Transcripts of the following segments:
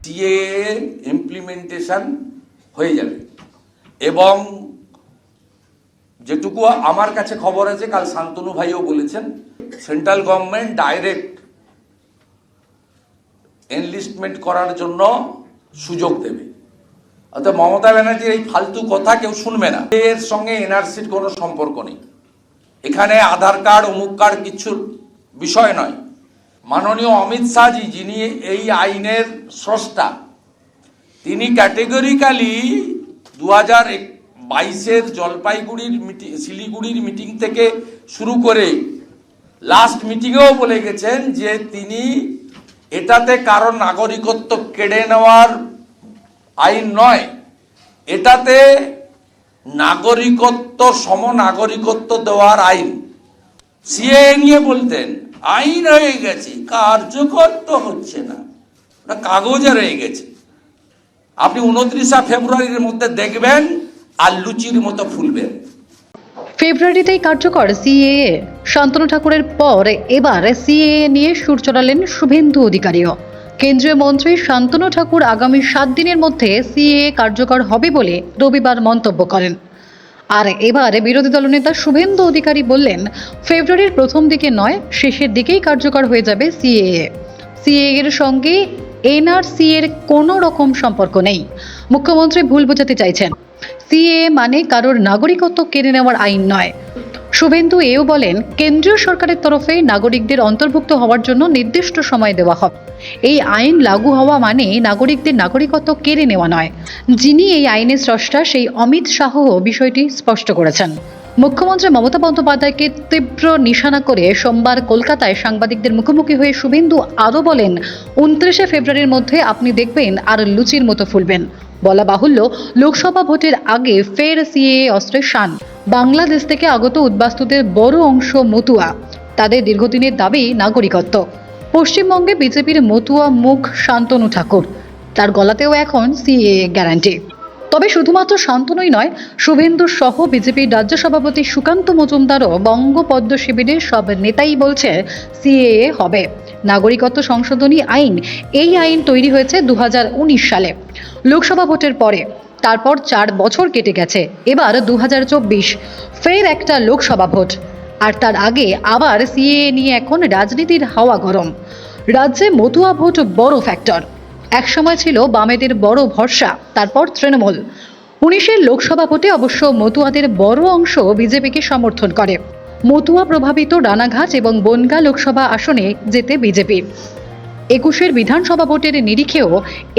CAA implementation হয়ে যাবে। এবং যেটুকু আমার কাছে খবর আছে, কাল শান্তনু ভাইও বলেছেন, সেন্ট্রাল গভর্নমেন্ট ডাইরেক্ট এনলিস্টমেন্ট করার জন্য সুযোগ দেবে। অর্থাৎ মমতা ব্যানার্জির এই ফালতু কথা কেউ শুনবে না। এর সঙ্গে এনআরসির কোনো সম্পর্ক নেই। এখানে আধার কার্ড অমুক কার্ড কিছুর বিষয় নয়। মাননীয় অমিত শাহজি, যিনি এই আইনের স্রষ্টা, তিনি ক্যাটেগরিক্যালি 2022-এর জলপাইগুড়ির শিলিগুড়ির মিটিং থেকে শুরু করে লাস্ট মিটিংয়েও বলে গেছেন যে তিনি এটাতে কারো নাগরিকত্ব কেড়ে নেওয়ার আইন নয়, এটাতে নাগরিকত্ব সমনাগরিকত্ব দেওয়ার আইন। সিএএ নিয়ে বলতেন আইন হয়ে গেছে, কার্যকর তো হচ্ছে না, ওটা কাগজে রয়ে গেছে। আপনি 29 ফেব্রুয়ারির মধ্যে দেখবেন আর লুচির মতো ফুলবেন। ফেব্রুয়ারিতেই কার্যকর সিএএ। শান্তনু ঠাকুরের পর এবার সিএএ নিয়ে সুর চড়ালেন শুভেন্দু অধিকারীও। কেন্দ্রীয় মন্ত্রী শান্তনু ঠাকুর আগামী 7 দিনের মধ্যে সিএএ কার্যকর হবে বলে রবিবার মন্তব্য করেন। আর এবার বিরোধী দলনেতা শুভেন্দু অধিকারী বললেন, ফেব্রুয়ারির প্রথম দিকে নয়, শেষের দিকেই কার্যকর হয়ে যাবে সিএএ। সিএএ এর সঙ্গে এনআরসি এর কোনো রকম সম্পর্ক নেই। মুখ্যমন্ত্রী ভুল বোঝাতে চাইছেন। সিএএ মানে কারোর নাগরিকত্ব কেড়ে নেওয়ার আইন নয়। শুভেন্দু এও বলেন, কেন্দ্রীয় সরকারের তরফে নাগরিকদের অন্তর্ভুক্ত হওয়ার জন্য নির্দিষ্ট সময় দেওয়া হবে। এই আইন লাগু হওয়া মানে নাগরিকদের নাগরিকত্ব কেড়ে নেওয়া নয়। যিনি এই আইনের স্রষ্টা, সেই অমিত শাহ বিষয়টি স্পষ্ট করেছেন। মুখ্যমন্ত্রী মমতা বন্দ্যোপাধ্যায়কে তীব্র নিশানা করে সোমবার কলকাতায় সাংবাদিকদের মুখোমুখি হয়ে শুভেন্দু আরও বলেন, 29 ফেব্রুয়ারির মধ্যে আপনি দেখবেন আর লুচির মতো ফুলবেন। বলা বাহুল্য, লোকসভা ভোটের আগে ফের সিএএ অস্ত্রের শান। বাংলাদেশ থেকে আগত উদ্বাস্তুদের বড় অংশ মতুয়া। তাদের দীর্ঘদিনের দাবি নাগরিকত্ব। পশ্চিমবঙ্গে বিজেপির মতুয়া মুখ শান্তনু ঠাকুর, তার গলাতেও এখন সিএএ গ্যারান্টি। তবে শুধুমাত্র শান্তনুই নয়, শুভেন্দু সহ বিজেপির রাজ্য সভাপতি সুকান্ত মজুমদারও বঙ্গপদ্ম শিবিরের সব নেতাই বলছে সিএএ হবে। নাগরিকত্ব সংশোধনী আইন, এই আইন তৈরি হয়েছে 2019 সালে লোকসভা ভোটের পরে। তারপর 4 বছর কেটে গেছে। এবার 2024, ফের একটা লোকসভা ভোট। আর তার আগে আবার সিএএ নিয়ে এখন রাজনীতির হাওয়া গরম। রাজ্যে মতুয়া ভোট বড় ফ্যাক্টর। একসময় ছিল বামেদের বড় ভরসা, তারপর তৃণমূল। 19-এর লোকসভা ভোটে অবশ্য মতুয়াদের বড় অংশ বিজেপিকে সমর্থন করে। মতুয়া প্রভাবিত রানাঘাট এবং বনগাঁ লোকসভা আসনে যেতে বিজেপি। 21-এর বিধানসভা ভোটের নিরিখেও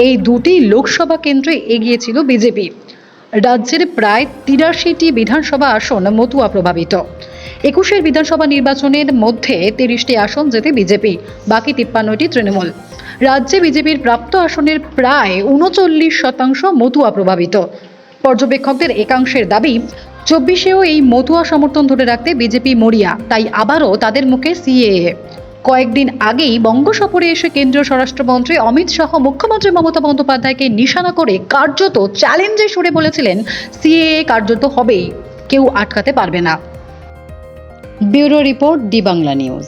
এই দুটি লোকসভা কেন্দ্রে এগিয়েছিল বিজেপি। রাজ্যের প্রায় 83টি বিধানসভা আসন মতুয়া প্রভাবিত। 21-এর বিধানসভা নির্বাচনের মধ্যে 30টি আসন যেতে বিজেপি, বাকি 53টি তৃণমূল। রাজ্যে বিজেপির প্রাপ্ত আসনের প্রায় 39% মতুয়া প্রভাবিত। পর্যবেক্ষকদের একাংশের দাবি, 24-এও এই মতুয়া সমর্থন ধরে রাখতে বিজেপি মরিয়া, তাই আবারও তাদের মুখে সিএএ। কয়েকদিন আগেই বঙ্গ সফরে এসে কেন্দ্রীয় স্বরাষ্ট্রমন্ত্রী অমিত শাহ মুখ্যমন্ত্রী মমতা বন্দ্যোপাধ্যায়কে নিশানা করে কার্যত চ্যালেঞ্জে সুরে বলেছিলেন, সিএএ কার্যত হবেই, কেউ আটকাতে পারবে না। ব্যুরো রিপোর্ট, দি বাংলা নিউজ।